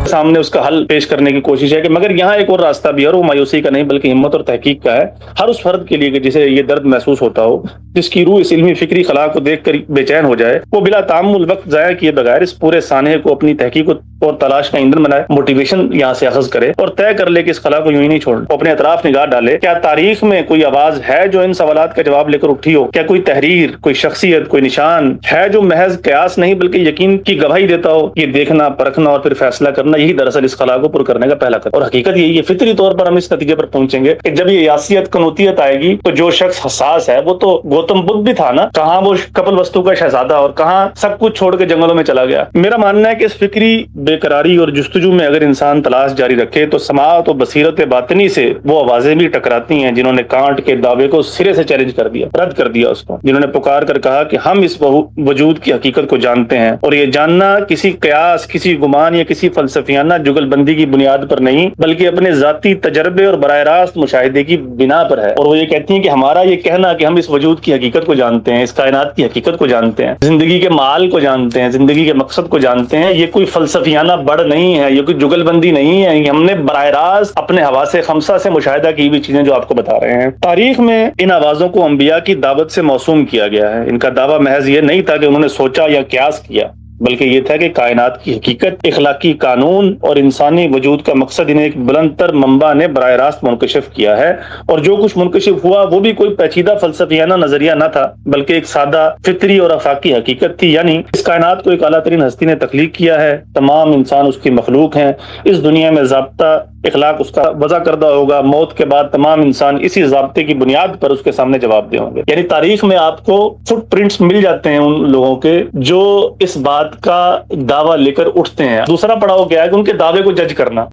सामने उसका हल पेश करने की कोशिश है कि मगर यहाँ एक और रास्ता भी है, और वो मायूसी का नहीं बल्कि हिम्मत और तहकीक का है। हर उस फर्द के लिए कि जिसे ये दर्द महसूस होता हो, जिसकी रूह इस इल्मी फिक्री खला को देखकर बेचैन हो जाए, वो बिला तामुल वक्त जाया किए बगैर इस पूरे सानहे को अपनी तहकीक और तलाश का ईंधन बनाए, मोटिवेशन यहाँ से अखज करे और तय कर ले कि इस खला को यूं ही नहीं छोड़, अपने अतराफ निगाह डाले। क्या तारीख में कोई आवाज है जो इन सवालात का जवाब लेकर उठी हो? क्या कोई तहरीर, कोई शख्सियत, कोई निशान है जो महज कयास नहीं बल्कि यकीन की गवाही देता हो? ये देखना, परखना और फिर फैसला करना, यही दरअसल इस खला को पुर करने का पहला कदम। और हकीकत यही है, फितरी तौर पर हम इस नतीजे पर पहुंचेंगे कि जब ये यासियत कनूतियत आएगी तो जो शख्स हसास है वो तो गौतम बुद्ध भी था ना, कहाँ वो कपिल वस्तु का शहजादा और कहाँ सब कुछ छोड़ के जंगलों में चला गया। मेरा मानना है कि इस फिक्री बेकरारी और जुस्तजू में अगर इंसान तलाश जारी रखे तो समाअत और बसीरत बातिनी से वो आवाजें भी टकराती हैं जिन्होंने कांट के दावे को सिरे से चैलेंज कर दिया, रद्द कर दिया उसको, जिन्होंने पुकार कर कहा कि हम इस वजूद की हकीकत को जानते हैं और ये जानना किसी कयास, किसी गुमान या किसी फलसफियाना जुगलबंदी की बुनियाद पर नहीं बल्कि अपने जाती तजर्बे और बराह रास्त मुशाहिदे की बिना पर है। और वो ये कहती हैं कि हमारा ये कहना कि हम इस वजूद की हकीकत को जानते हैं, इस कायनात की हकीकत को जानते हैं, जिंदगी के माल को जानते हैं, जिंदगी के मकसद को जानते हैं, ये कोई फलसफियाना बढ़ नहीं है, ये कोई जुगलबंदी नहीं है, ये हमने बराह रास्त अपने हवासे खमसा से मुशाहिदा की हुई चीजें जो आपको बता रहे हैं। तारीख में इन आवाजों को अंबिया की दावत से मौसूम किया गया है। इनका दावा महज ये नहीं था कि उन्होंने सोचा या क्यास किया, बल्कि ये था कि कायनात की हकीकत, इखलाकी कानून और इंसानी वजूद का मकसद इन्हें एक बुलंदतर मंबा ने बराह रास्त मुनकशिफ किया है। और जो कुछ मुनकशिफ हुआ वो भी कोई पेचीदा फलसफियाना नजरिया न था बल्कि एक सादा फितरी और अफाकी हकीकत थी। यानी इस कायनात को एक आला तरीन हस्ती ने तख्लीक किया है, तमाम इंसान उसकी मखलूक हैं, इस दुनिया में ज़ाब्ता इखलाक उसका वज़ा करदा होगा, मौत के बाद तमाम इंसान इसी ज़ाब्ते की बुनियाद पर उसके सामने जवाब दे होंगे। यानी तारीख में आपको फुटप्रिंट्स मिल जाते हैं उन लोगों के जो इस बात का दावा लेकर उठते हैं। दूसरा पड़ाव क्या है कि उनके दावे को जज करना।